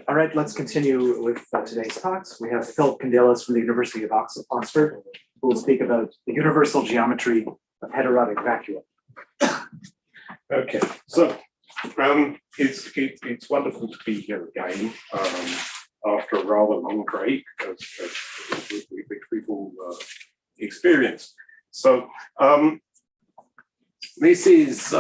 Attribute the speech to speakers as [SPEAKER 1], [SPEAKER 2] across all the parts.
[SPEAKER 1] All right, let's continue with today's talks. We have Philip Candelas from the University of Oxford, who will speak about the universal geometry of heterotic vacua.
[SPEAKER 2] Okay, so it's wonderful to be here again after a rather long break, which we've all experienced. So this is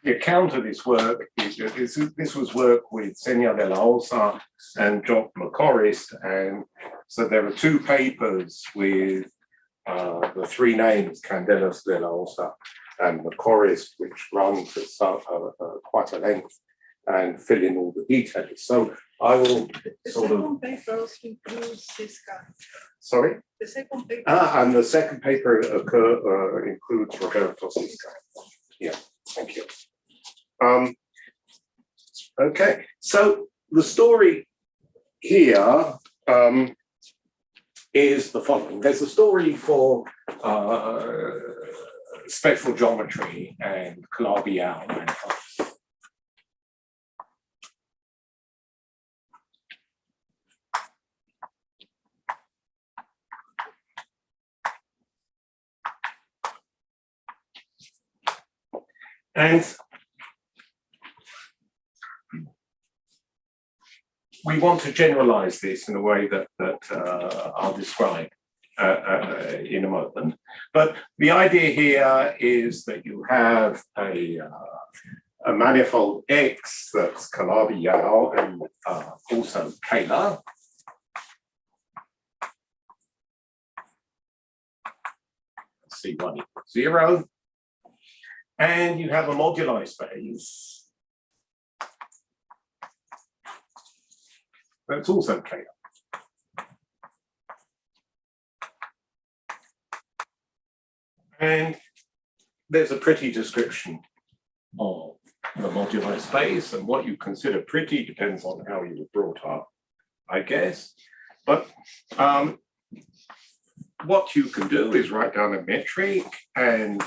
[SPEAKER 2] the account of this work. This was work with Senya de la Osa and Jock McCorrist, and so there are two papers with the three names, Candelas, de la Osa, and McCorrist, which run to quite a length and fill in all the details. So I will sort of.
[SPEAKER 3] The second paper also includes this guy.
[SPEAKER 2] Sorry?
[SPEAKER 3] The second paper.
[SPEAKER 2] And the second paper includes Roberto Siska. Yeah, thank you. Okay, so the story here is the following. There's a story for spectral geometry and Calabi-Yau manifolds. And we want to generalize this in a way that I'll describe in a moment. But the idea here is that you have a manifold X that's Calabi-Yau and also scalar. C1 equals 0. And you have a moduli space that's also scalar. And there's a pretty description of the moduli space, and what you consider pretty depends on how you were brought up, I guess. But what you can do is write down a metric and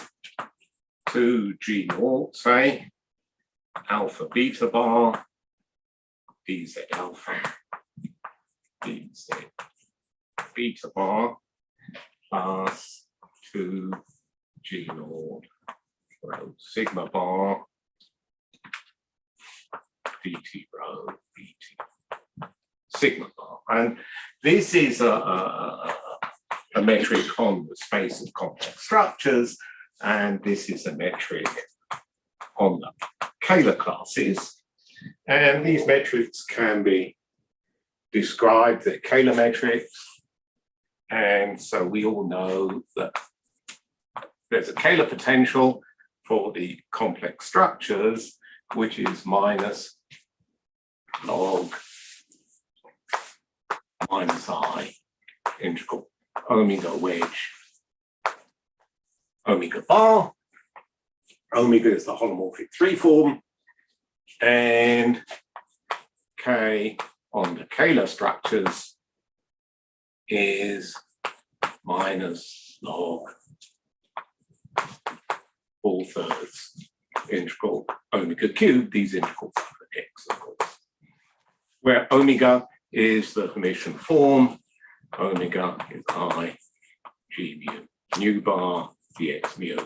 [SPEAKER 2] 2G0, say, alpha beta bar, dz alpha, dz beta bar, plus 2G0 rho sigma bar, dt rho dt sigma bar. And this is a metric on the space of complex structures, and this is a metric on the scalar classes. And these metrics can be described, they're scalar metrics. And so we all know that there's a scalar potential for the complex structures, which is minus log minus I integral omega wedge omega bar. Omega is the holomorphic 3 form, and K on the scalar structures is minus log all thirds integral omega cubed. These integrals are for X, of course, where omega is the Hermitian form. Omega is I G mu bar dx mu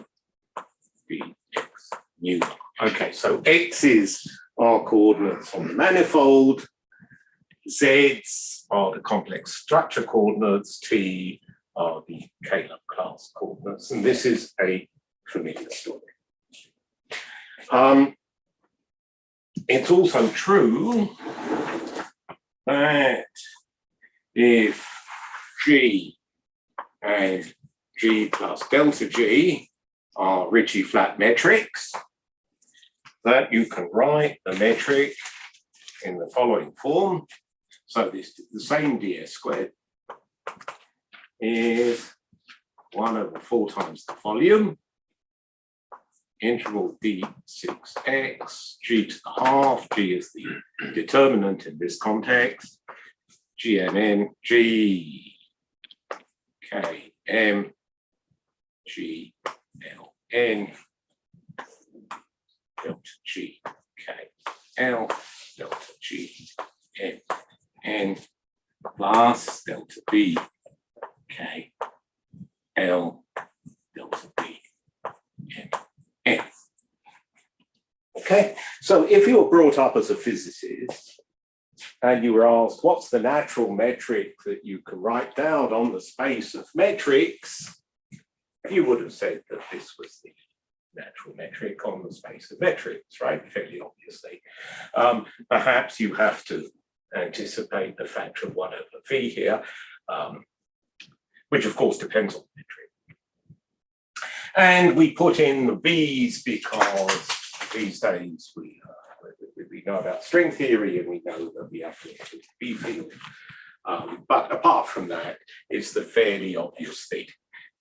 [SPEAKER 2] dx mu bar. Okay, so X is our coordinates on the manifold, Z's are the complex structure coordinates, T are the scalar class coordinates, and this is a familiar story. It's also true that if G and G plus delta G are Ricci flat metrics, that you can write the metric in the following form. So this the same ds squared is 1 over 4 times the volume, integral d6x, g to the half, g is the determinant in this context, gnn, g, k, m, g, l, n, delta g, k, L delta G N N plus delta B K L delta B N N. Okay, so if you were brought up as a physicist and you were asked what's the natural metric that you can write down on the space of metrics, you would have said that this was the natural metric on the space of metrics, right? Fairly obviously. Perhaps you have to anticipate the factor of 1 over v here, which of course depends on the metric. And we put in the v's because these days we know about string theory and we know that we have to include the v field. But apart from that, it's the fairly obvious thing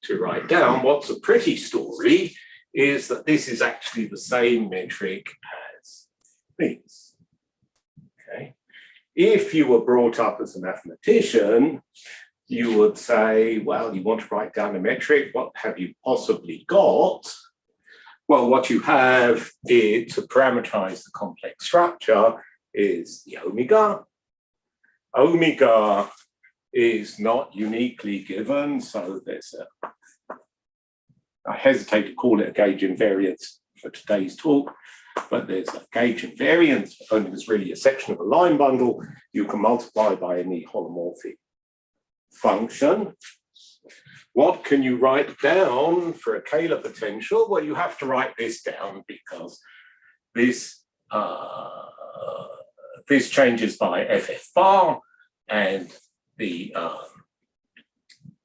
[SPEAKER 2] to write down. What's a pretty story is that this is actually the same metric as these. Okay. If you were brought up as a mathematician, you would say, well, you want to write down a metric, what have you possibly got? Well, what you have is, to parameterize the complex structure, is the omega. Omega is not uniquely given, so there's a, I hesitate to call it a gauge invariance for today's talk, but there's a gauge invariance, only there's really a section of a line bundle you can multiply by any holomorphic function. What can you write down for a Kähler potential? Well, you have to write this down because this this changes by ff bar, and the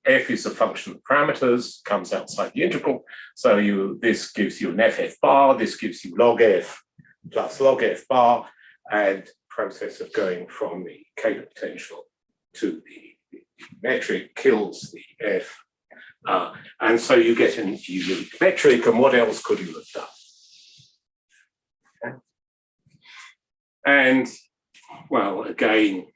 [SPEAKER 2] f is a function of parameters, comes outside the integral. So this gives you an ff bar, this gives you log f plus log f bar, and process of going from the Kähler potential to the metric kills the f. And so you get a unique metric, and what else could you have done? Okay. And, well, again,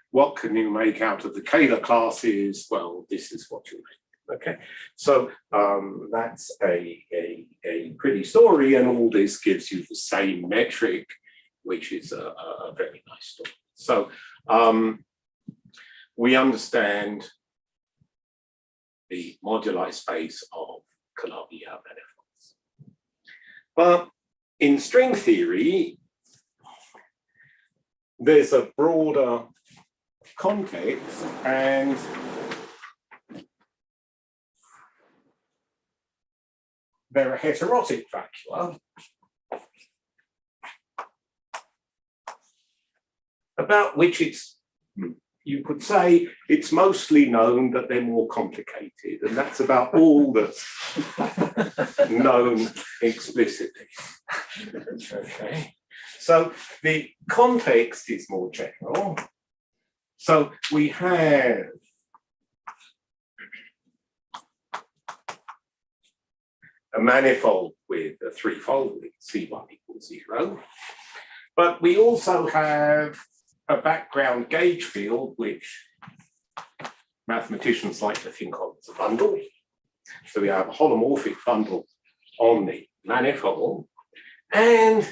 [SPEAKER 2] what can you make out of the Kähler classes? Well, this is what you make. Okay, so that's a pretty story, and all this gives you the same metric, which is a very nice story. So we understand the moduli space of Calabi manifolds. But in string theory, there's a broader context, and there are heterotic vacua about which it's, you could say, it's mostly known that they're more complicated, and that's about all that's known explicitly. Okay, so the context is more general. So we have a manifold with a threefold, with C1 equals 0, but we also have a background gauge field, which mathematicians like to think of as a bundle. So we have a holomorphic bundle on the manifold, and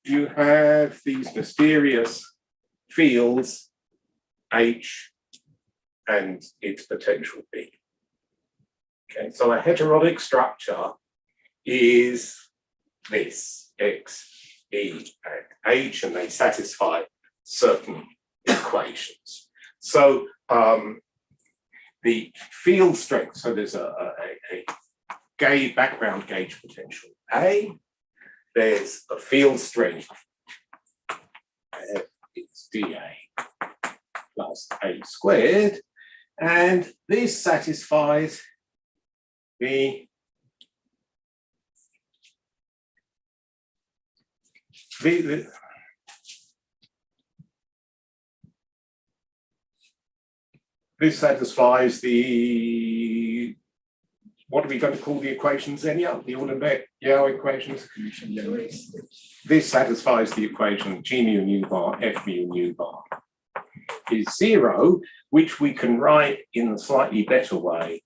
[SPEAKER 2] you have these mysterious fields H and its potential B. Okay, so a heterotic structure is this X, E, and H, and they satisfy certain equations. So the field strength, so there's a background gauge potential A, there's a field strength F is dA plus A squared, and this satisfies this satisfies the, what are we going to call the equations anyhow? The Ordenbeck-Yau equations? This satisfies the equation G mu nu bar, F mu nu bar is 0, which we can write in a slightly better way,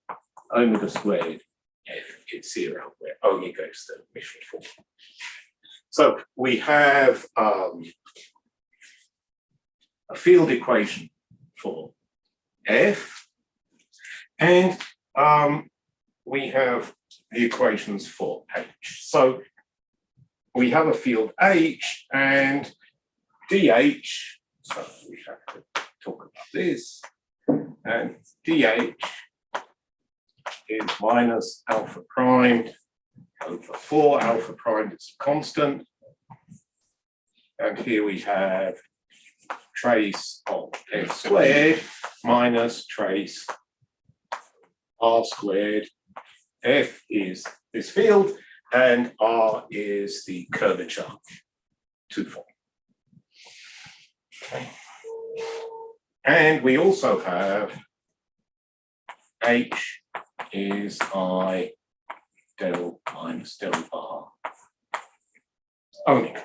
[SPEAKER 2] omega squared F is 0, where omega is the mission form. So we have a field equation for F, and we have the equations for H. So we have a field H and DH, so we have to talk about this, and DH is minus alpha prime over 4, alpha prime is a constant, and here we have trace of F squared minus trace R squared. F is this field, and R is the curvature 2 form. Okay. And we also have H is I del minus del bar omega.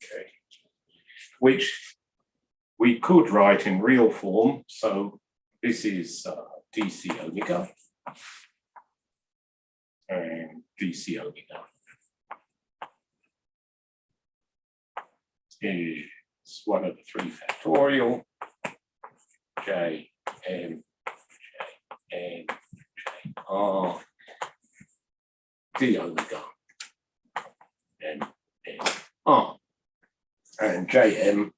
[SPEAKER 2] Okay. Which we could write in real form. So this is dc omega and dc omega is 1 over 3 factorial j m j n j r d omega n n r, and jm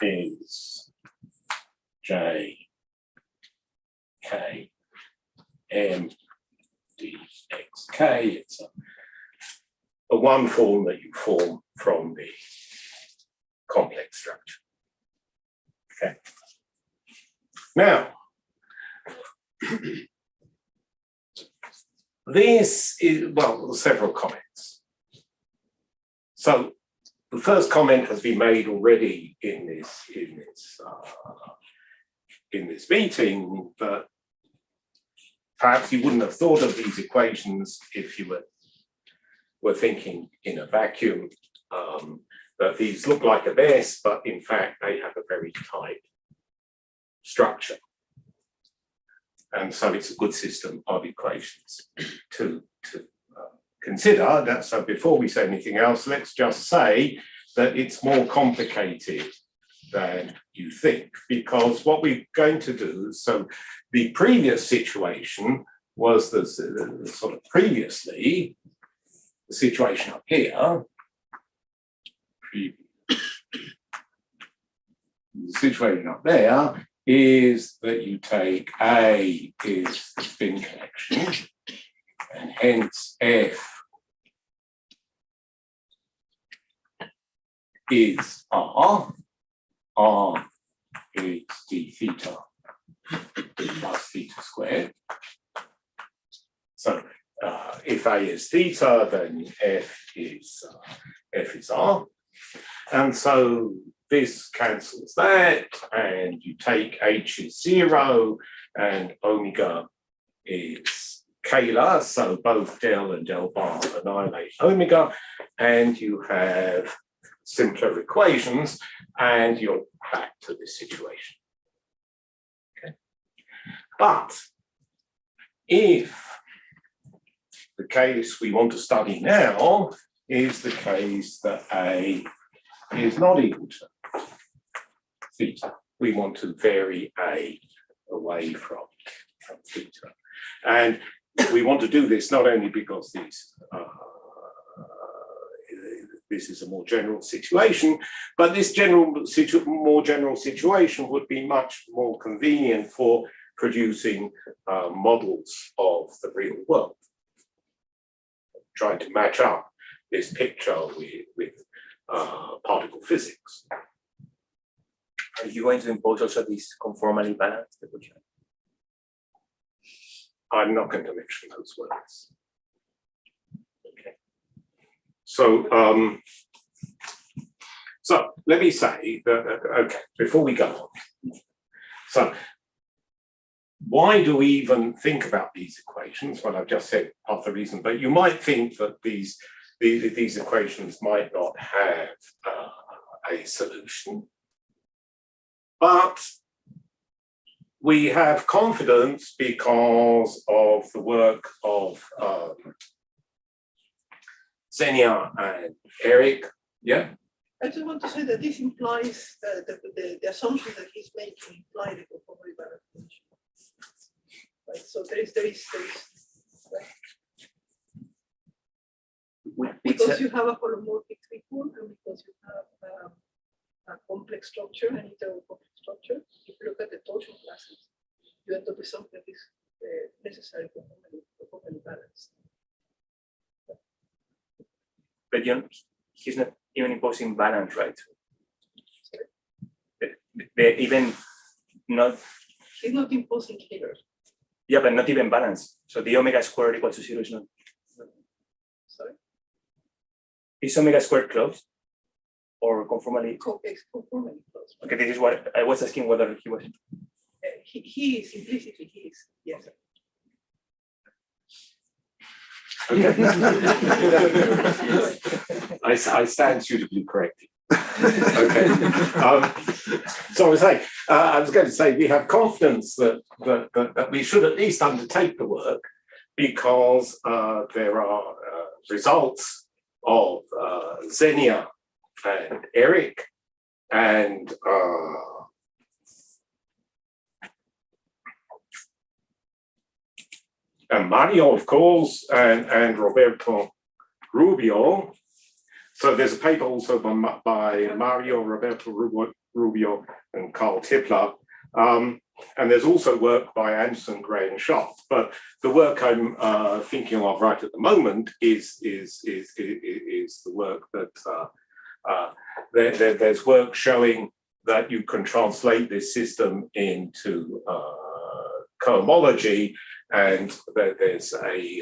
[SPEAKER 2] is j k m d x k. It's a one form that you form from the complex structure. Okay. Now, this is, well, several comments. So the first comment has been made already in this meeting, that perhaps you wouldn't have thought of these equations if you were thinking in a vacuum, that these look like a vest, but in fact they have a very tight structure. And so it's a good system of equations to consider. That, so before we say anything else, let's just say that it's more complicated than you think, because what we're going to do, so the previous situation was the sort of previously, the situation up here, the situation up there is that you take A is the spin connection, and hence F is R, R is d theta plus theta squared. So if A is theta, then F is R. And so this cancels that, and you take H is 0 and omega is scalar, so both del and del bar annihilate omega, and you have simpler equations, and you're back to this situation. Okay. But if the case we want to study now is the case that A is not equal to theta, we want to vary A away from theta. And we want to do this not only because this is a more general situation, but this more general situation would be much more convenient for producing models of the real world, trying to match up this picture with particle physics.
[SPEAKER 4] Are you going to impose also this conformally balanced equation?
[SPEAKER 2] I'm not going to mention those words. Okay. So, so let me say that, okay, before we go on. So, why do we even think about these equations? Well, I've just said part of the reason, but you might think that these equations might not have a solution. But we have confidence because of the work of Xenia and Eric. Yeah.
[SPEAKER 3] I just want to say that this implies the assumption that he's making imply the conformally balanced condition. Right, so there is right? Because you have a holomorphic treatment and because you have a complex structure, an heterotic structure, if you look at the torsion classes, you end up with something that is necessarily conformally balanced.
[SPEAKER 4] But he's not even imposing balance, right? They're even not.
[SPEAKER 3] He's not imposing killers.
[SPEAKER 4] Yeah, but not even balance. So the omega squared equal to 0 is not.
[SPEAKER 3] Sorry?
[SPEAKER 4] Is omega squared closed? Or conformally?
[SPEAKER 3] Conformally closed.
[SPEAKER 4] Okay, this is what I was asking whether he was.
[SPEAKER 3] He is, implicitly he is, yes.
[SPEAKER 2] Okay. I stand suitably corrected. Okay. So I was going to say we have confidence that we should at least undertake the work because there are results of Xenia and Eric and Mario, of course, and Roberto Rubio. So there's a paper also by Mario, Roberto Rubio, and Carl Tippler. And there's also work by Anderson, Gray, and Sharp. But the work I'm thinking of right at the moment is the work that there's work showing that you can translate this system into cohomology, and there's a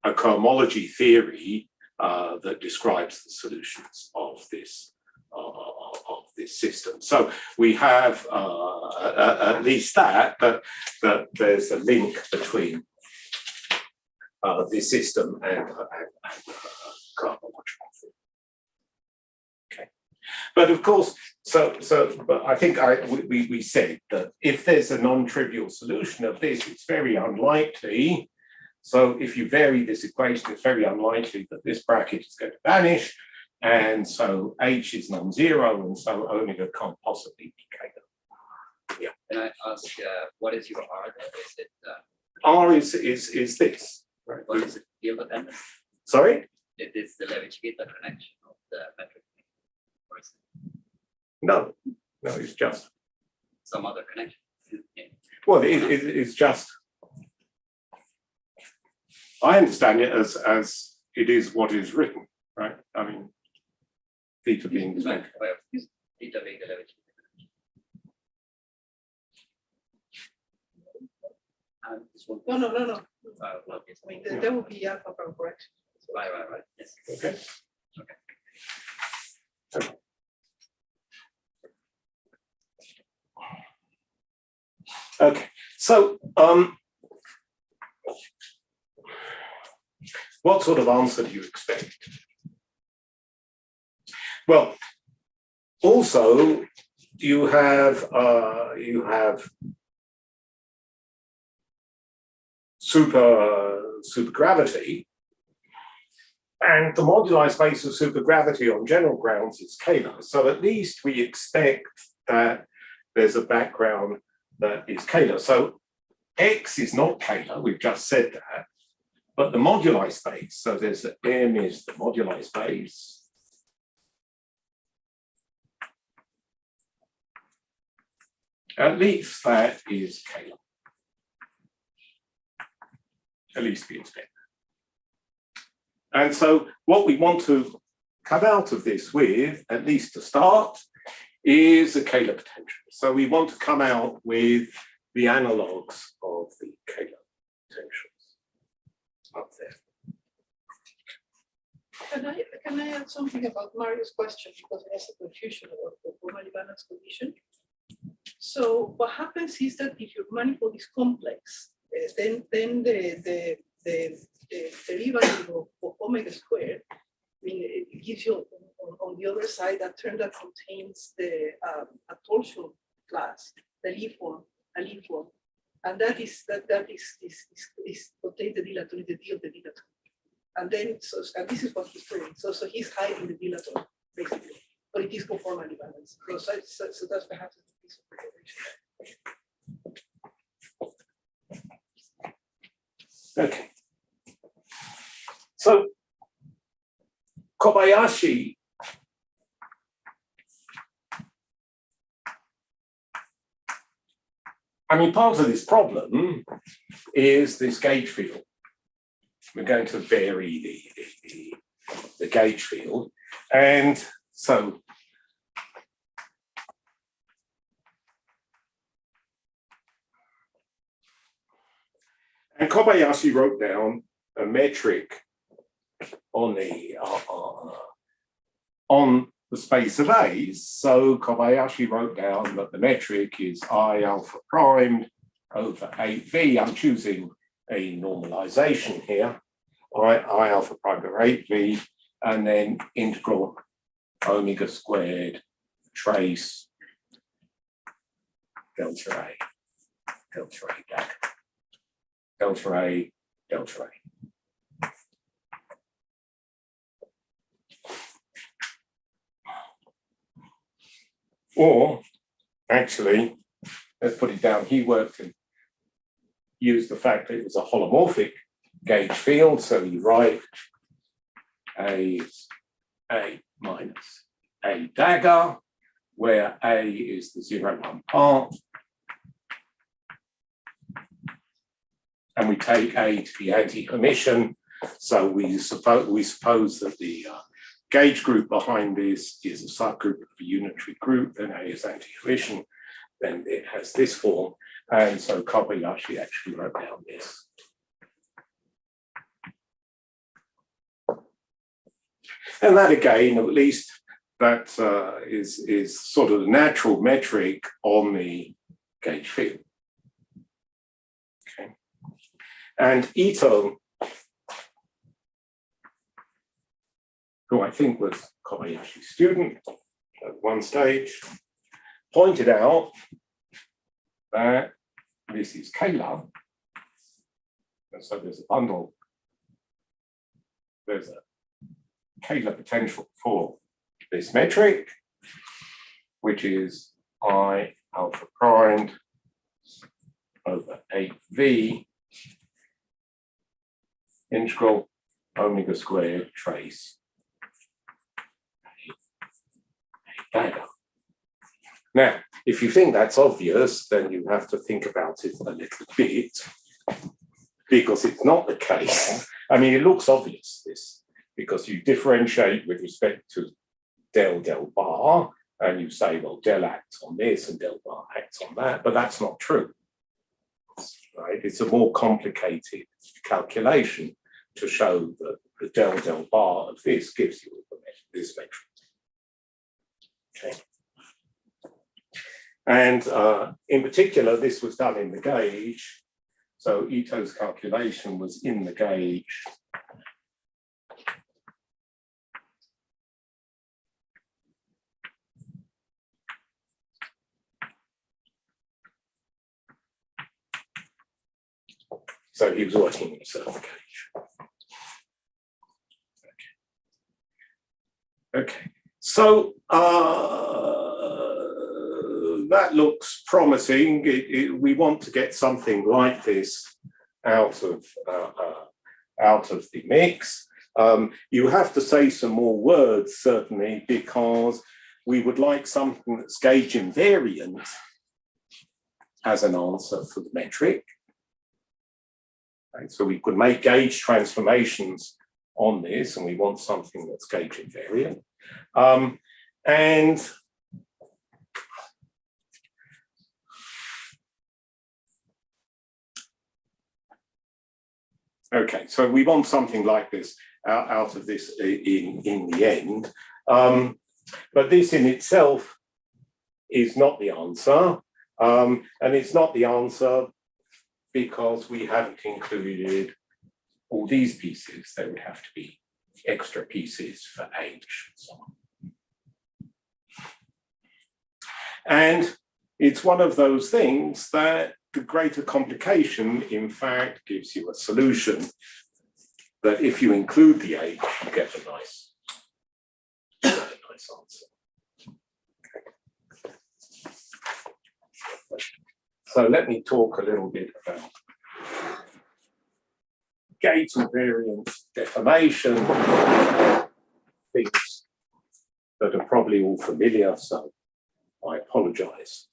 [SPEAKER 2] cohomology theory that describes the solutions of this system. So we have at least that there's a link between this system and cohomological theory. Okay, but of course, but I think we said that if there's a non-trivial solution of this, it's very unlikely. So if you vary this equation, it's very unlikely that this bracket is going to vanish. And so H is non-zero, and so omega can't possibly be K. Yeah.
[SPEAKER 5] Can I ask, what is your R there? Is it
[SPEAKER 2] R is this, right?
[SPEAKER 5] what is it? Field dependent?
[SPEAKER 2] Sorry?
[SPEAKER 5] It is the Levitt-Schwitter connection of the metric, or is it
[SPEAKER 2] No, it's just.
[SPEAKER 5] some other connection?
[SPEAKER 2] Well, it's just. I understand it as it is what is written, right? I mean, theta being the metric.
[SPEAKER 5] Theta being the Levitt-Schwitter connection. And this one.
[SPEAKER 3] No.
[SPEAKER 5] Well, yes.
[SPEAKER 3] I mean, there will be alpha from correction.
[SPEAKER 5] Right. Yes.
[SPEAKER 2] Okay. Okay, so what sort of answer do you expect? Well, also you have supergravity, and the moduli space of supergravity on general grounds is scalar. So at least we expect that there's a background that is scalar. So X is not scalar, we've just said that, but the moduli space, so there's the M is the moduli space. At least that is scalar. At least we expect that. And so what we want to come out of this with, at least to start, is a scalar potential. So we want to come out with the analogues of the scalar potentials up there.
[SPEAKER 3] Can I add something about Mario's question, because there's a confusion about the formally balanced condition. So what happens is that if your manifold is complex, then the derivative of omega squared, I mean, it gives you on the other side a term that contains the a torsion class, the Lie that is contains the dilaton, the D of the dilaton. And then, and this is what he's doing. So he's hiding the dilaton, basically, but it is conformally balanced. So that's perhaps a piece of preparation.
[SPEAKER 2] Okay. So Kobayashi part of this problem is this gauge field. We're going to vary the gauge field. And so Kobayashi wrote down a metric on the space of A's. So Kobayashi wrote down that the metric is I alpha primed over 8V. I'm choosing a normalization here. All right, I alpha primed over 8V, and then integral omega squared trace delta A, delta A dash, delta A, delta A. Or actually, let's put it down. He worked and used the fact that it was a holomorphic gauge field. So you write A minus A dagger, where A is the 0,1 part. And we take A to be anti-Hermitian. So we suppose that the gauge group behind this is a subgroup of a unitary group, then A is anti-Hermitian, then it has this form. And so Kobayashi actually wrote down this. And that again, at least that is sort of the natural metric on the gauge field. Okay. And Ito, who I think was Kobayashi's student at one stage, pointed out that this is Kayla. And so there's a bundle, there's a Kayla potential for this metric, which is I alpha primed over 8V integral omega squared trace dagger. Now, if you think that's obvious, then you have to think about it a little bit, because it's not the case. I mean, it looks obvious, this, because you differentiate with respect to del bar, and you say, well, del acts on this and del bar acts on that, but that's not true. Right? It's a more complicated calculation to show that the del bar of this gives you this metric. Okay. And in particular, this was done in the gauge. So Ito's calculation was in the gauge. So he was working in a certain gauge. Okay. So that looks promising. We want to get something like this out of the mix. You have to say some more words, certainly, because we would like something that's gauge invariant as an answer for the metric. Right? So we could make gauge transformations on this, and we want something that's gauge invariant. And okay, so we want something like this out of this in the end. But this in itself is not the answer. And it's not the answer because we haven't included all these pieces. There would have to be extra pieces for H and so on. And it's one of those things that the greater complication, in fact, gives you a solution that if you include the age, you get a nice answer. So let me talk a little bit about gauge invariance deformation, things that are probably all familiar, so I apologize.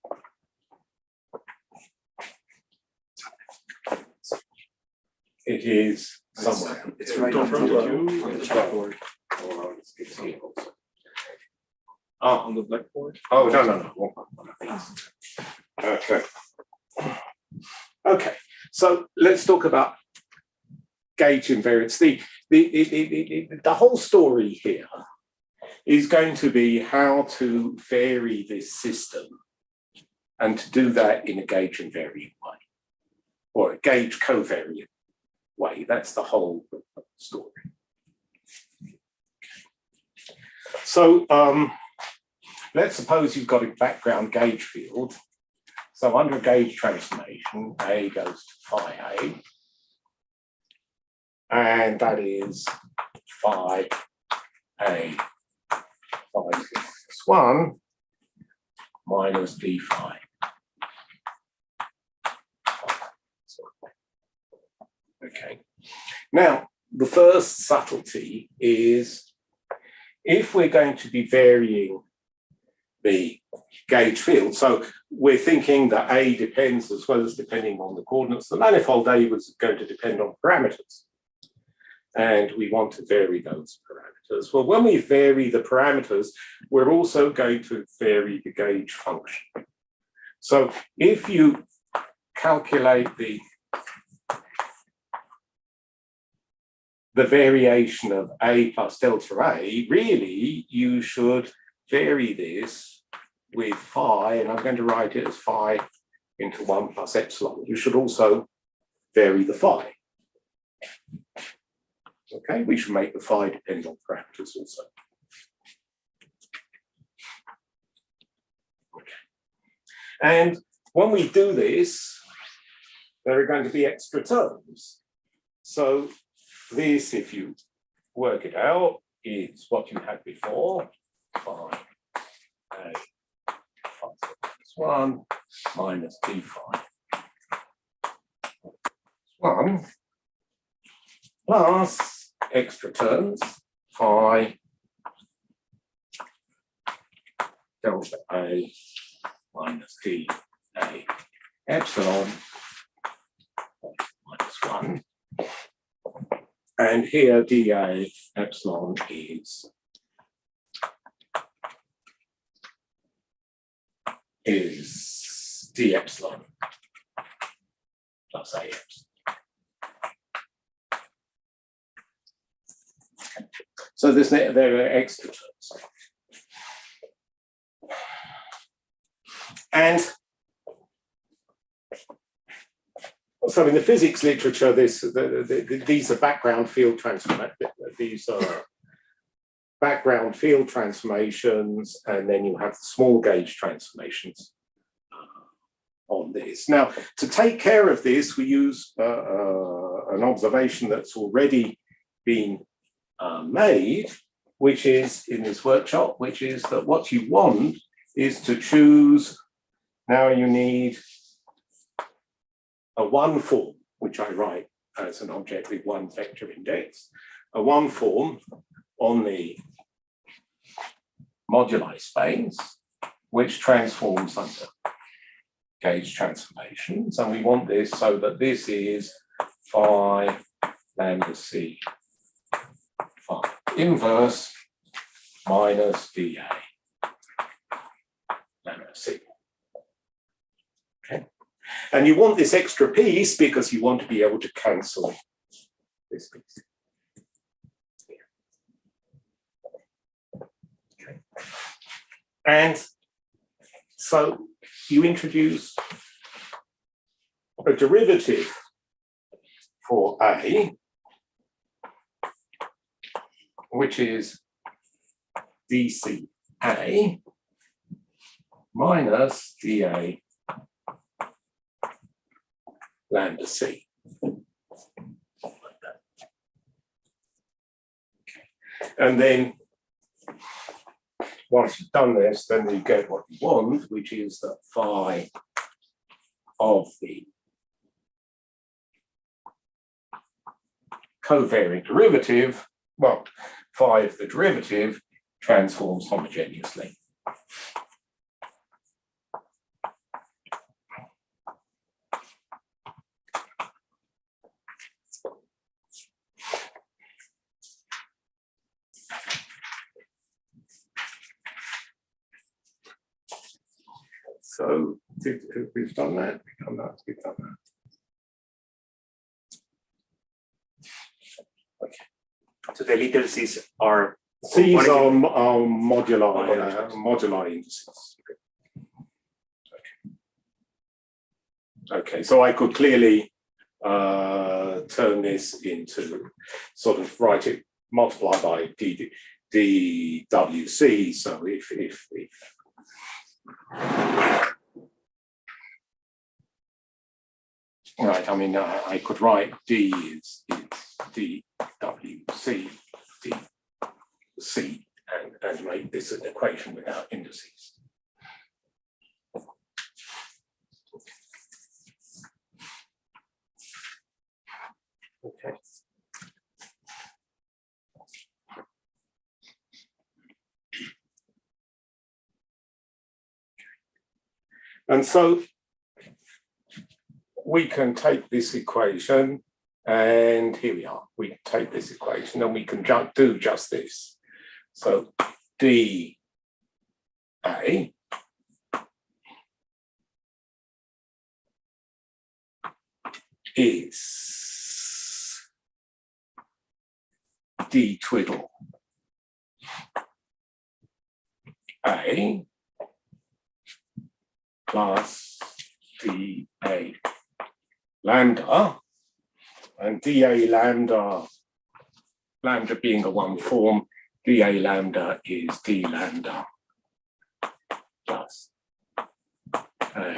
[SPEAKER 2] It is somewhere.
[SPEAKER 1] It's right in front of you on the chalkboard.
[SPEAKER 2] It's here also.
[SPEAKER 4] On the blackboard?
[SPEAKER 2] Oh, no. One of these. Okay. Okay, so let's talk about gauge invariance. The whole story here is going to be how to vary this system and to do that in a gauge invariant way or a gauge covariant way. That's the whole story. So let's suppose you've got a background gauge field. So under a gauge transformation, A goes to phi A, and that is phi A phi minus 1 minus d phi. Okay. Now, the first subtlety is if we're going to be varying the gauge field, so we're thinking that A depends as well as depending on the coordinates. The manifold A was going to depend on parameters, and we want to vary those parameters. Well, when we vary the parameters, we're also going to vary the gauge function. So if you calculate the variation of A plus delta A, really you should vary this with phi, and I'm going to write it as phi into 1 plus epsilon. You should also vary the phi. Okay, we should make the phi depend on parameters also. Okay. And when we do this, there are going to be extra terms. So this, if you work it out, is what you had before, phi A phi minus 1 minus d phi 1 plus extra terms phi delta A minus d A epsilon minus 1. And here dA epsilon is d epsilon plus A epsilon. So there are extra terms. And so in the physics literature, these are background field transformations, and then you have small gauge transformations on this. Now, to take care of this, we use an observation that's already been made, which is in this workshop, which is that what you want is to choose, now you need a 1 form, which I write as an object with 1 vector index, a 1 form on the moduli space, which transforms under gauge transformations. And we want this so that this is phi lambda c phi inverse minus dA lambda c. Okay. And you want this extra piece because you want to be able to cancel this piece. Okay. And so you introduce a derivative for A, which is dCA minus dA lambda c. And then once you've done this, then you get what you want, which is that phi of the covariant derivative, well, phi of the derivative transforms homogeneously. So we've done that, we've done that, we've done that.
[SPEAKER 4] So the little c's are
[SPEAKER 2] C's are modular indices. Okay, so I could clearly turn this into sort of write it multiply by dwc. So if right, I mean, I could write D is dwc, dc, and make this an equation without indices. Okay. And so we can take this equation, and here we are. We take this equation and we can do just this. So dA is d twiddle A plus dA lambda, and dA lambda being a one form, dA lambda is d lambda plus A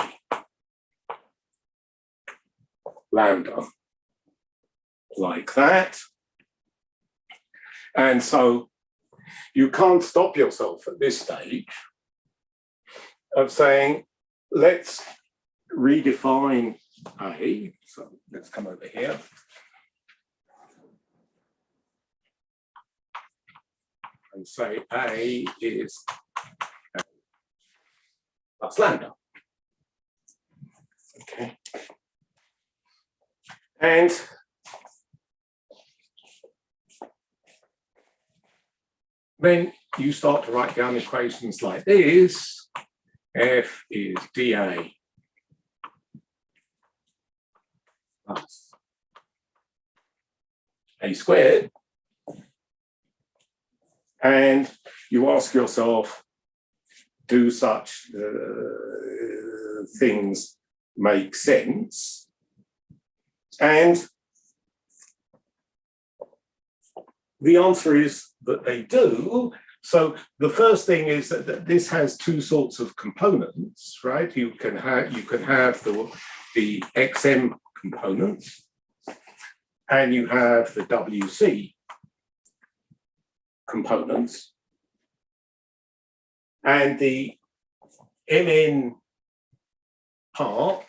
[SPEAKER 2] lambda, like that. And so you can't stop yourself at this stage of saying, let's redefine A. So let's come over here. And say A is A plus lambda. Okay. And then you start to write down equations like this. F is dA plus A squared. And you ask yourself, do such things make sense? And the answer is that they do. So the first thing is that this has two sorts of components, right? You can have the XM components, and you have the WC components, and the MN part,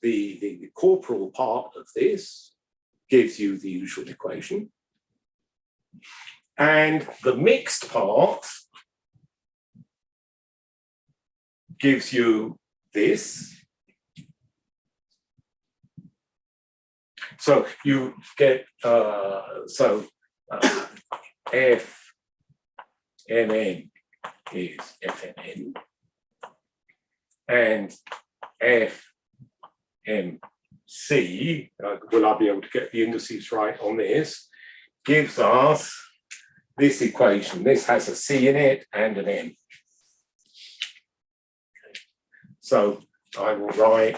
[SPEAKER 2] the corporal part of this, gives you the usual equation. And the mixed part gives you this. So you get, FMN is FMN, and FMC, will I be able to get the indices right on this, gives us this equation. This has a C in it and an M. Okay. So I will write,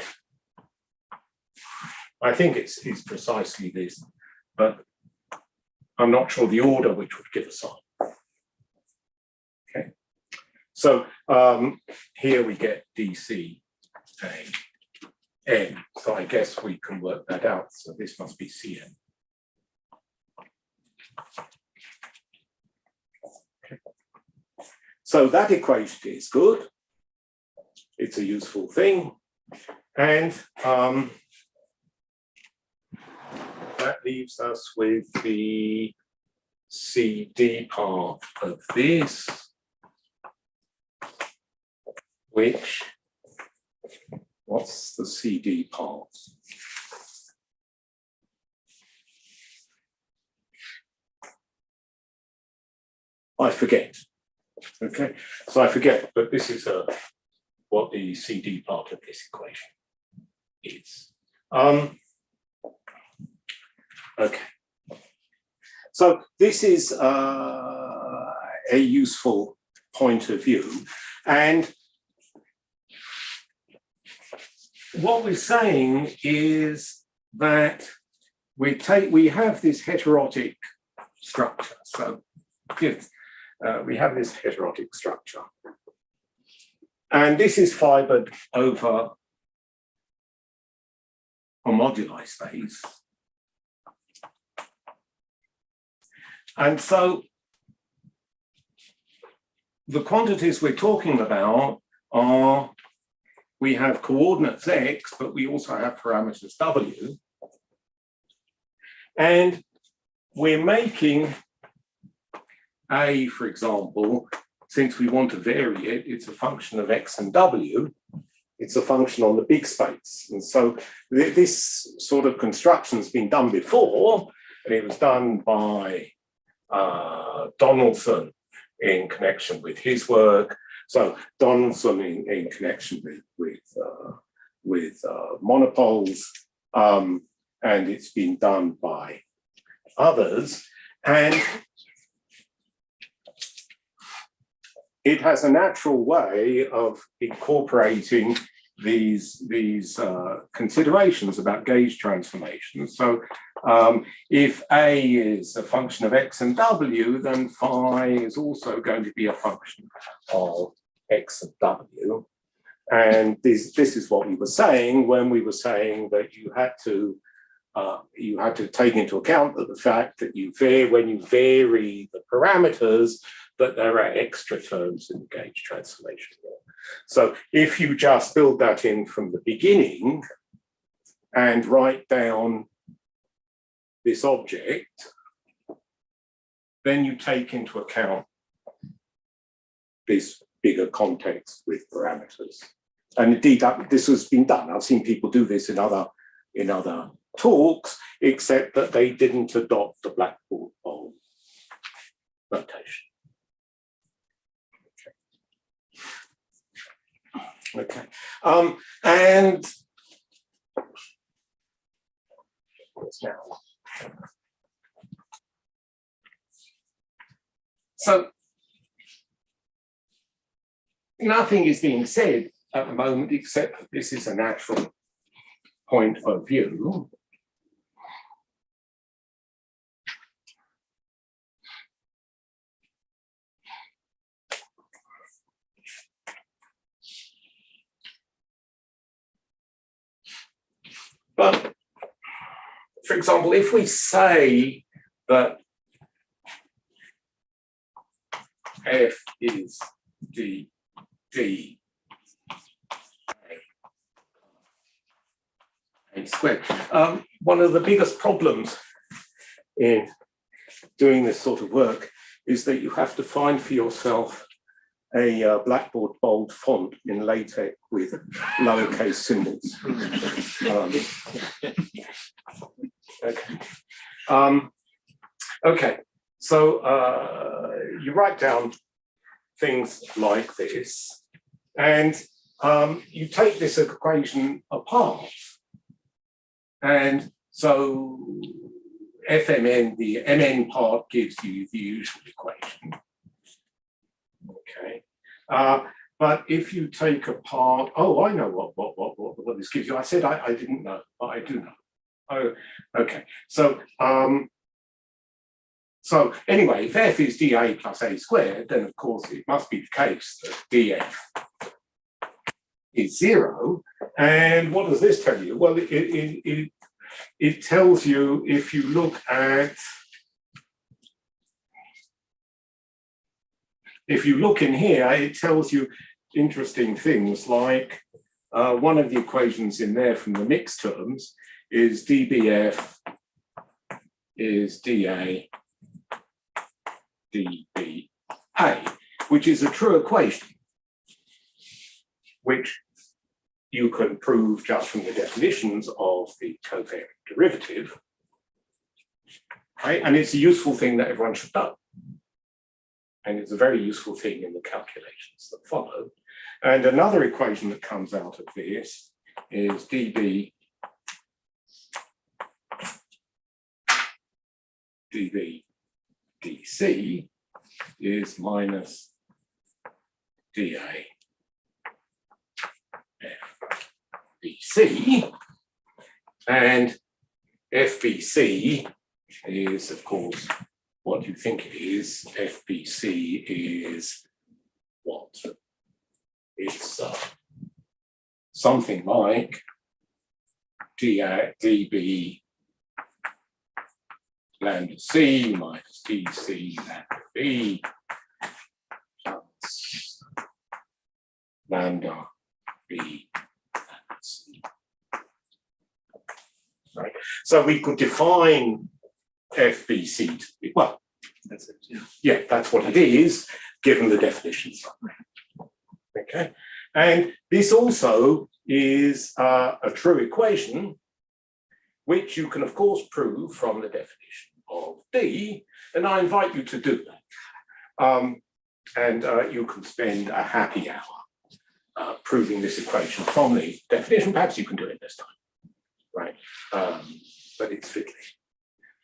[SPEAKER 2] I think it's precisely this, but I'm not sure the order which would give a sign. Okay. So here we get DCA n. So I guess we can work that out. So this must be Cn. Okay. So that equation is good. It's a useful thing. And that leaves us with the CD part of this, which, what's the CD part? I forget. Okay, so I forget, but this is what the CD part of this equation is. Okay. So this is a useful point of view. And what we're saying is that we have this heterotic structure. So we have this heterotic structure. And this is fibered over a moduli space. And so the quantities we're talking about are, we have coordinates x, but we also have parameters w. And we're making A, for example, since we want to vary it, it's a function of x and w. It's a function on the big space. And so this sort of construction has been done before, and it was done by Donaldson in connection with his work. So Donaldson in connection with monopoles, and it's been done by others. And it has a natural way of incorporating these considerations about gauge transformations. So if A is a function of x and w, then phi is also going to be a function of x and w. And this is what we were saying when we were saying that you had to take into account that the fact that when you vary the parameters, that there are extra terms in the gauge transformation. So if you just build that in from the beginning and write down this object, then you take into account this bigger context with parameters. And indeed, this has been done. I've seen people do this in other talks, except that they didn't adopt the blackboard bold notation. Okay. And now. So nothing is being said at the moment except that this is a natural point of view. But, for example, if we say that f is d a squared, one of the biggest problems in doing this sort of work is that you have to find for yourself a blackboard bold font in LaTeX with lowercase symbols. Okay, so you write down things like this, and you take this equation apart. And so FMN, the MN part gives you the usual equation. Okay. But if you take apart, oh, I know what this gives you. I said I didn't know, but I do know. Oh, okay. So so anyway, if f is dA plus a squared, then of course it must be the case that df is 0. And what does this tell you? Well, it tells you, if you look at, if you look in here, it tells you interesting things like one of the equations in there from the mixed terms is dBF is dA dBA, which is a true equation, which you can prove just from the definitions of the covariant derivative, right? And it's a useful thing that everyone should know. And it's a very useful thing in the calculations that follow. And another equation that comes out of this is dB dC is minus dA FBC, and FBC is, of course, what you think it is. FBC is what? It's something like dB lambda C minus dC lambda B plus lambda B. Right. So we could define FBC to be, well,
[SPEAKER 1] That's it, yeah.
[SPEAKER 2] yeah, that's what it is, given the definitions. Okay. And this also is a true equation, which you can, of course, prove from the definition of D, and I invite you to do that. And you can spend a happy hour proving this equation from the definition. Perhaps you can do it this time. Right, but it's fiddly.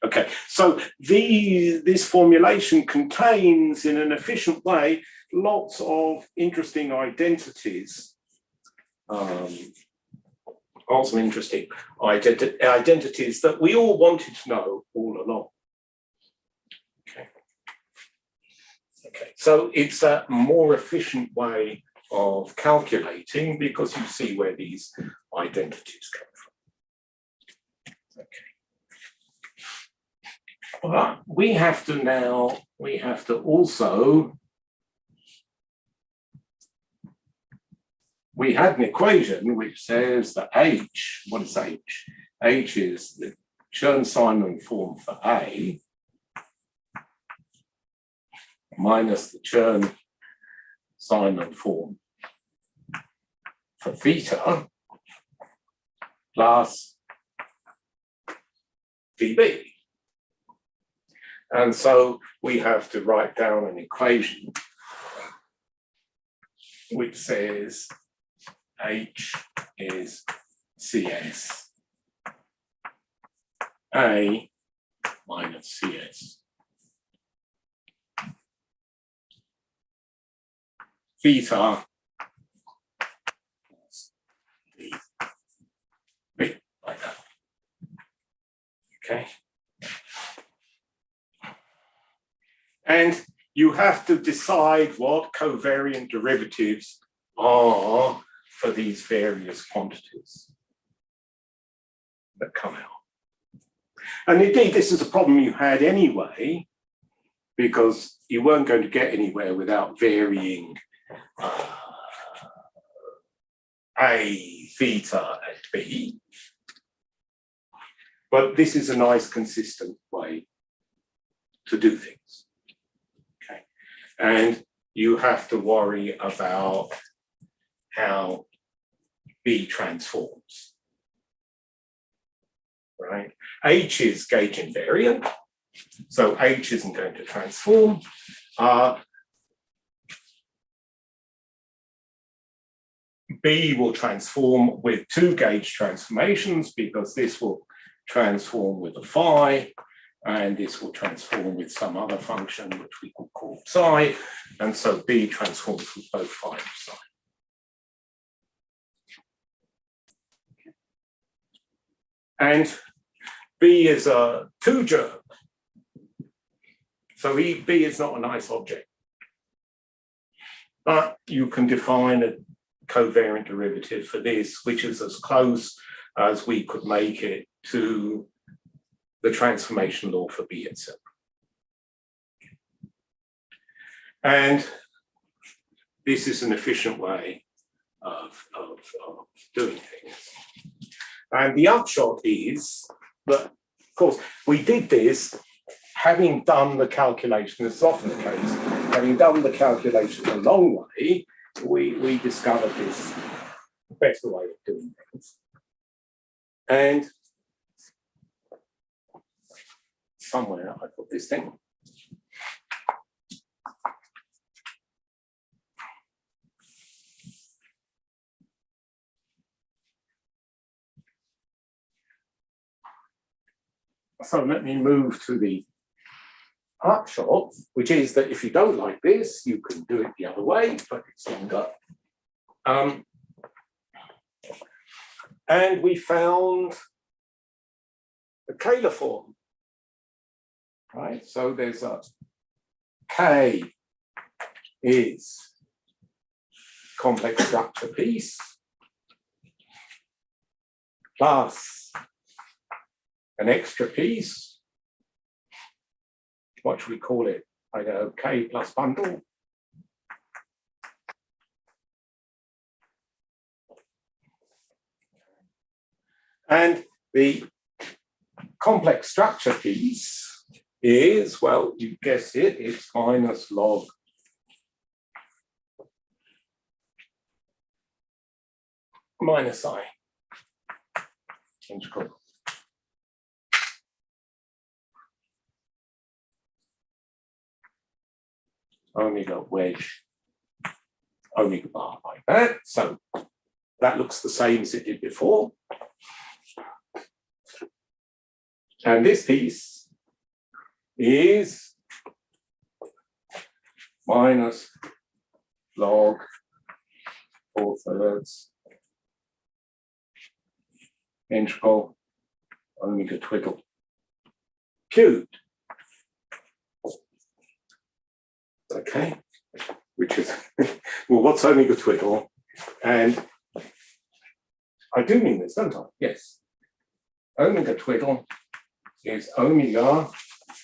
[SPEAKER 2] Okay, so this formulation contains, in an efficient way, lots of interesting identities, lots of interesting identities that we all wanted to know all along. Okay. Okay, so it's a more efficient way of calculating because you see where these identities come from. Okay. Well, we have to also, we had an equation which says that H, what is H? H is the Chern-Simon form for A minus the Chern-Simon form for theta plus dB. And so we have to write down an equation which says H is CS A minus CS theta plus dB, like that. Okay. And you have to decide what covariant derivatives are for these various quantities that come out. And indeed, this is a problem you had anyway, because you weren't going to get anywhere without varying A, theta, and B. But this is a nice, consistent way to do things. Okay, and you have to worry about how B transforms. Right? H is gauge invariant, so H isn't going to transform. B will transform with two gauge transformations because this will transform with a phi, and this will transform with some other function which we could call psi, and so B transforms with both phi and psi. And B is a two-germ, so B is not a nice object. But you can define a covariant derivative for this, which is as close as we could make it to the transformation law for B itself. And this is an efficient way of doing things. And the upshot is that, of course, we did this having done the calculation, as is often the case, having done the calculation a long way, we discovered this better way of doing things. And somewhere I put this thing. So let me move to the upshot, which is that if you don't like this, you can do it the other way, but it's longer. And we found the Kähler form, right? So there's a K is complex structure piece plus an extra piece. What should we call it? I know, K plus bundle. And the complex structure piece is, well, you guessed it, it's minus log minus I integral. Omega wedge, omega bar like that. So that looks the same as it did before. And this piece is minus log 4/3 integral omega twiddle cubed. Okay, which is, well, what's omega twiddle? And I do mean this, don't I? Yes. Omega twiddle is omega.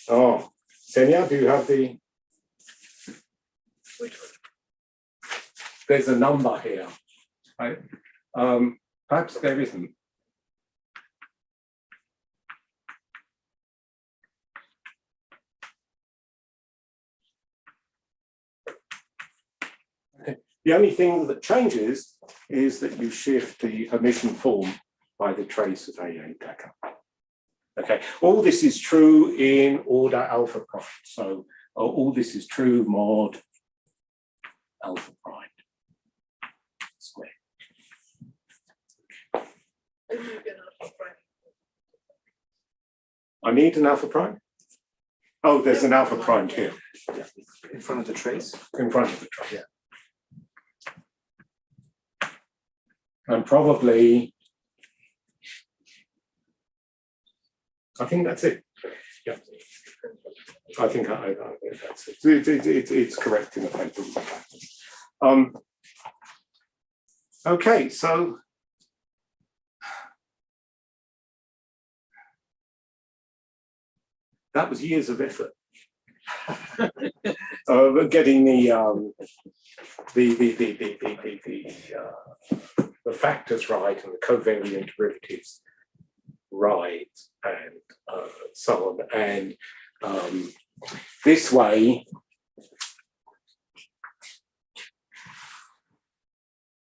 [SPEAKER 2] Oh, Senya, do you have the? There's a number here, right? Perhaps there isn't. The only thing that changes is that you shift the omission form by the trace of AA Decker. Okay, all this is true in order alpha prime. So all this is true mod alpha prime squared. I need an alpha prime? Oh, there's an alpha prime here.
[SPEAKER 1] Yeah. In front of the trace?
[SPEAKER 2] In front of the trace. Yeah. And probably, I think that's it. Yeah, I think that's it. It's correct in the paper. Okay, so that was years of effort. Getting the factors right and the covariant derivatives right, and so on. And this way,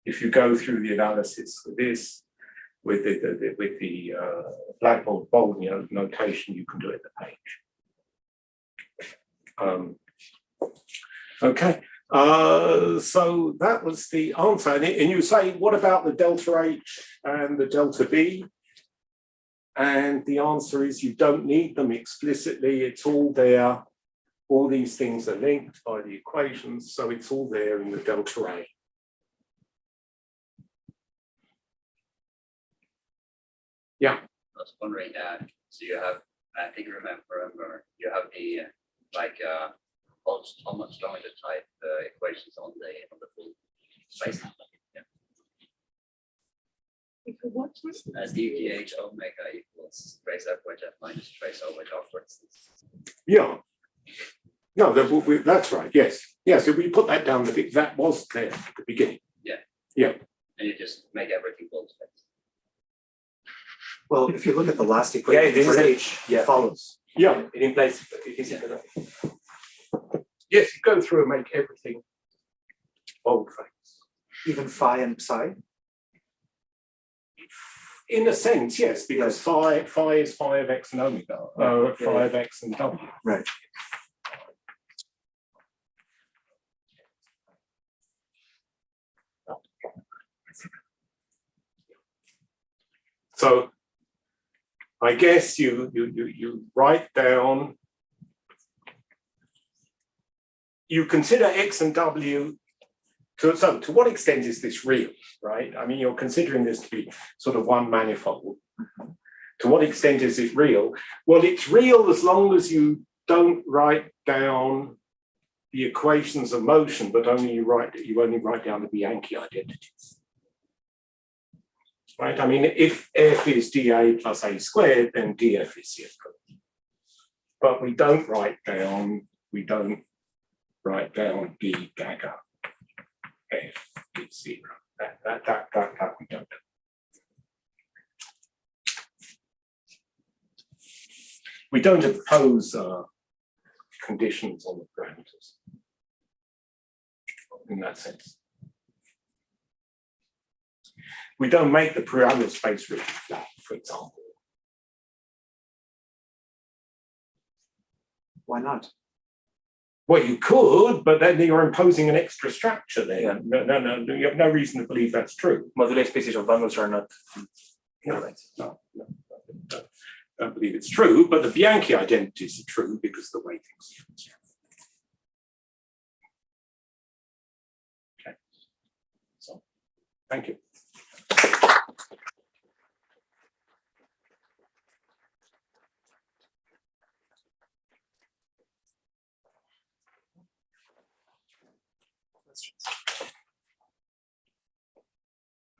[SPEAKER 2] if you go through the analysis with this, with the blackboard bold notation, you can do it at the page. Okay. So that was the answer. And you say, what about the delta H and the delta B? And the answer is you don't need them explicitly. It's all there. All these things are linked by the equations. So it's all there in the delta A. Yeah.
[SPEAKER 5] I was wondering, so you have, I think you remember, you have the how much longer the type equations on the full space. Yeah.
[SPEAKER 3] If you want to.
[SPEAKER 5] DTH omega equals trace upward F minus trace over dot, for instance.
[SPEAKER 2] Yeah. No, that's right. Yes. Yes. If we put that down, that was there at the beginning.
[SPEAKER 5] And you just make everything full space.
[SPEAKER 1] Well, if you look at the last equation
[SPEAKER 4] this
[SPEAKER 1] for
[SPEAKER 4] is a-
[SPEAKER 1] H, it follows.
[SPEAKER 2] Yeah.
[SPEAKER 4] It implies it is heterotic.
[SPEAKER 2] Yes. You go through and make everything boldface.
[SPEAKER 1] Even phi and psi.
[SPEAKER 2] In a sense, yes, because phi is phi of x and omega, phi of x and w.
[SPEAKER 1] Right.
[SPEAKER 2] So I guess you write down, you consider x and w. So to what extent is this real, right? I mean, you're considering this to be sort of one manifold. To what extent is it real? Well, it's real as long as you don't write down the equations of motion, but you only write down the Bianchi identities. Right? I mean, if f is dA plus a squared, then df is zero. But we don't write down d dagger f is zero. That we don't do. We don't impose conditions on the parameters in that sense. We don't make the parameter space really flat, for example.
[SPEAKER 1] Why not?
[SPEAKER 2] Well, you could, but then you're imposing an extra structure there.
[SPEAKER 4] Yeah.
[SPEAKER 2] No, you have no reason to believe that's true.
[SPEAKER 4] Moduli spaces of bundles are not.
[SPEAKER 2] No, I don't believe it's true, but the Bianchi identities are true because of the way things are. Okay. So, thank you.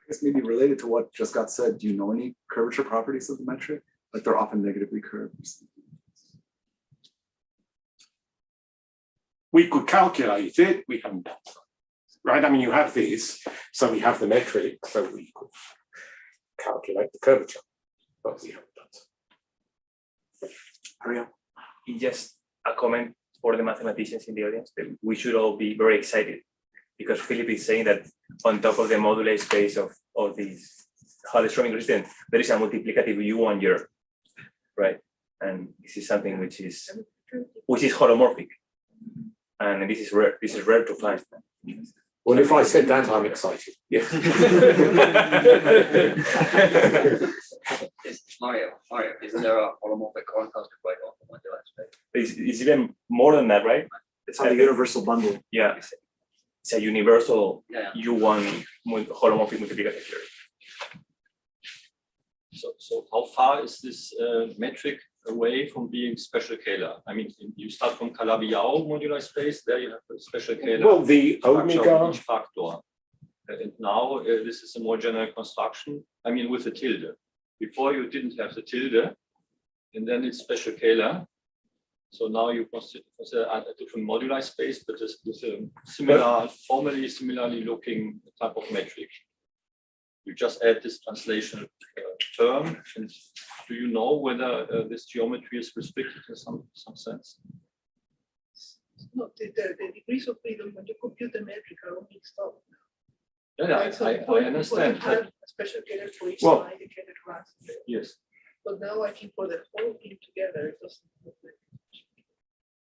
[SPEAKER 6] I guess maybe related to what just got said, do you know any curvature properties of the metric? Like they're often negatively curved.
[SPEAKER 2] We could calculate it, we haven't done so. Right? I mean, you have this, so we have the metric, so we could calculate the curvature, but we haven't done so.
[SPEAKER 1] Hurry up.
[SPEAKER 4] Just a comment for the mathematicians in the audience that we should all be very excited because Philip is saying that on top of the moduli space of these Hall-Schrödinger system, there is a multiplicative U1 year, right? And this is something which is holomorphic, and this is rare. This is rare to find.
[SPEAKER 2] Well, if I said that, I'm excited. Yes.
[SPEAKER 5] Mario, isn't there a holomorphic contrast equation on the moduli space?
[SPEAKER 4] It's even more than that, right?
[SPEAKER 1] It's on the universal bundle.
[SPEAKER 4] Yeah, it's a universal
[SPEAKER 5] Yeah.
[SPEAKER 4] U1 holomorphic multiplicative year.
[SPEAKER 7] So how far is this metric away from being special Kähler? I mean, you start from Calabi-Yau moduli space, there you have a special Kähler
[SPEAKER 2] Well, the
[SPEAKER 7] structure of
[SPEAKER 2] omega,
[SPEAKER 7] each factor. And now this is a more general construction, I mean, with the tilde. Before you didn't have the tilde, and then it's special Kähler. So now you consider a different moduli space, but with a similar, formally similarly looking type of metric. You just add this translation term, and do you know whether this geometry is restricted in some sense?
[SPEAKER 3] No, the degrees of freedom when you compute the metric are only stop.
[SPEAKER 7] Yeah,
[SPEAKER 3] Right, so
[SPEAKER 7] I
[SPEAKER 3] before you
[SPEAKER 7] understand.
[SPEAKER 3] had
[SPEAKER 7] But
[SPEAKER 3] a special Kähler for each
[SPEAKER 2] Well-
[SPEAKER 3] side, the Kähler class.
[SPEAKER 7] yes,
[SPEAKER 3] But now I think for the whole thing together, it doesn't look like.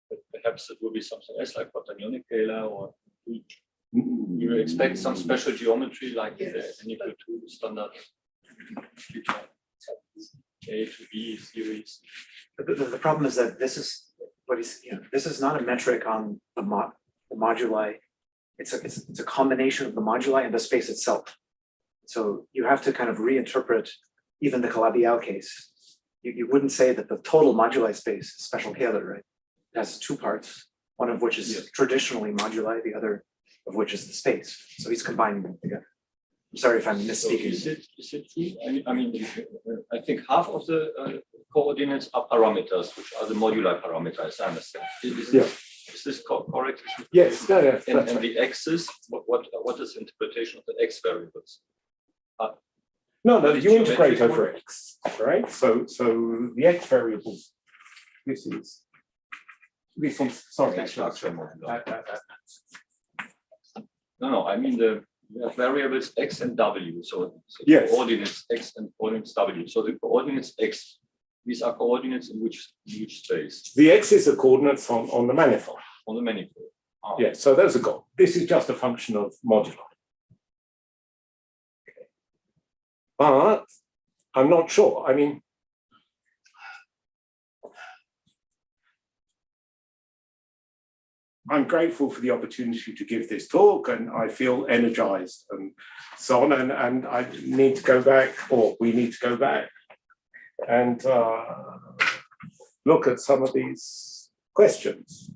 [SPEAKER 7] but perhaps it will be something else like quaternionic Kähler, or you expect some special geometry like the
[SPEAKER 3] Yes,
[SPEAKER 7] N=2 standard A to B series.
[SPEAKER 1] But the problem is that this is not a metric on the moduli. It's a combination of the moduli and the space itself. So you have to kind of reinterpret even the Calabi-Yau case. You wouldn't say that the total moduli space is special Kähler, right? It has two parts, one of which is traditionally moduli, the other of which is the space. So he's combining them together. I'm sorry if I'm
[SPEAKER 7] So
[SPEAKER 1] misspeaking.
[SPEAKER 7] is it true? I mean, I think half of the coordinates are parameters, which are the modular parameters, I understand. Is this correct?
[SPEAKER 2] Yes, no, yeah,
[SPEAKER 7] And
[SPEAKER 2] that's right.
[SPEAKER 7] the x's, what is the interpretation of the x variables?
[SPEAKER 2] No, you integrate
[SPEAKER 7] Geometric
[SPEAKER 2] over x, right? So the x variables, this is, sorry,
[SPEAKER 7] Structure modular.
[SPEAKER 2] uh,
[SPEAKER 7] No, I mean we have variables x and w, so
[SPEAKER 2] Yes.
[SPEAKER 7] coordinates x and coordinates w. So the coordinates x, these are coordinates in which space?
[SPEAKER 2] the x's are coordinates on the manifold.
[SPEAKER 7] On the manifold. Ah.
[SPEAKER 2] Yeah, so those are gone. This is just a function of modular. But I'm not sure. I mean, I'm grateful for the opportunity to give this talk, and I feel energized and so on. And I need to go back, or we need to go back and look at some of these questions.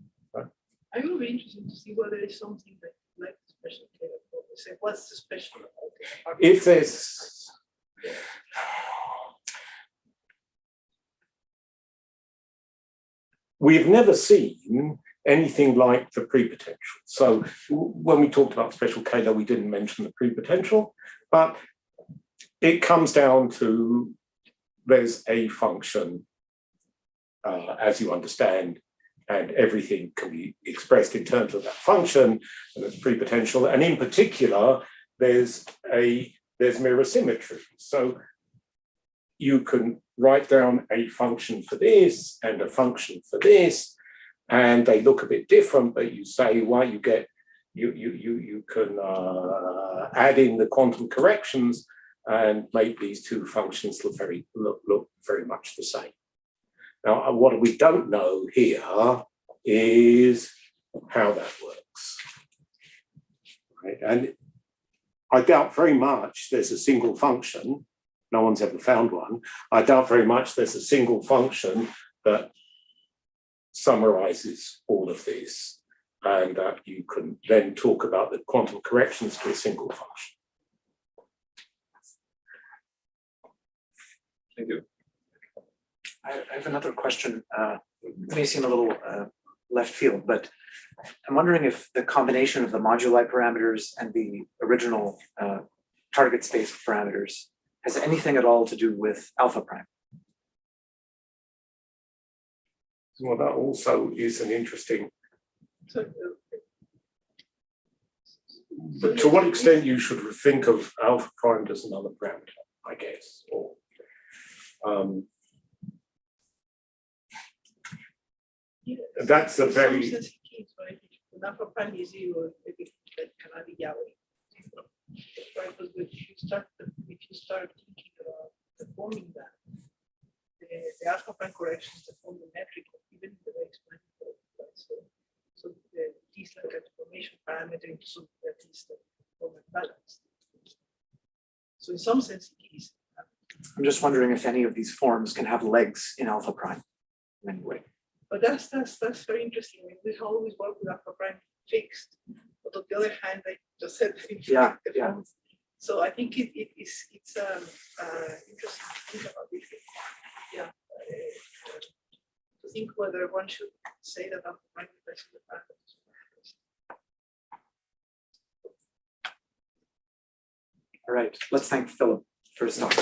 [SPEAKER 3] I will be interested to see whether there's something that like special care for. Say, what's the special about it?
[SPEAKER 2] If there's we've never seen anything like the pre-potential. So when we talked about special Kähler, we didn't mention the pre-potential, but it comes down to there's a function, as you understand, and everything can be expressed in terms of that function, and there's pre-potential, and in particular, there's mirror symmetry. So you can write down a function for this and a function for this, and they look a bit different, but you say, well, you can add in the quantum corrections and make these two functions look very much the same. Now, what we don't know here is how that works. Right? And I doubt very much there's a single function. No one's ever found one. I doubt very much there's a single function that summarizes all of this, and that you can then talk about the quantum corrections to a single function.
[SPEAKER 7] Thank you.
[SPEAKER 1] I have another question. It may seem a little left field, but I'm wondering if the combination of the moduli parameters and the original target space parameters has anything at all to do with alpha prime.
[SPEAKER 2] Well, that also is an interesting.
[SPEAKER 3] So,
[SPEAKER 2] But to what extent you should think of alpha prime as another parameter, I guess, or that's a very.
[SPEAKER 3] Right? If alpha prime is zero, maybe that cannot be Yahweh. Right? Because if you start thinking about performing that, the alpha prime corrections that form the metric of even the X manifold, right? So these like a transformation parameter into something that is the form balanced. So in some sense it is.
[SPEAKER 1] I'm just wondering if any of these forms can have legs in alpha prime in any way.
[SPEAKER 3] But that's very interesting. I mean, we always work with alpha prime fixed, but on the other hand, I just said
[SPEAKER 1] Yeah.
[SPEAKER 3] forms. So I think it's interesting to think about it. Yeah, to think whether one should say that alpha prime is the parameters.
[SPEAKER 1] All right, let's thank Philip for his talk.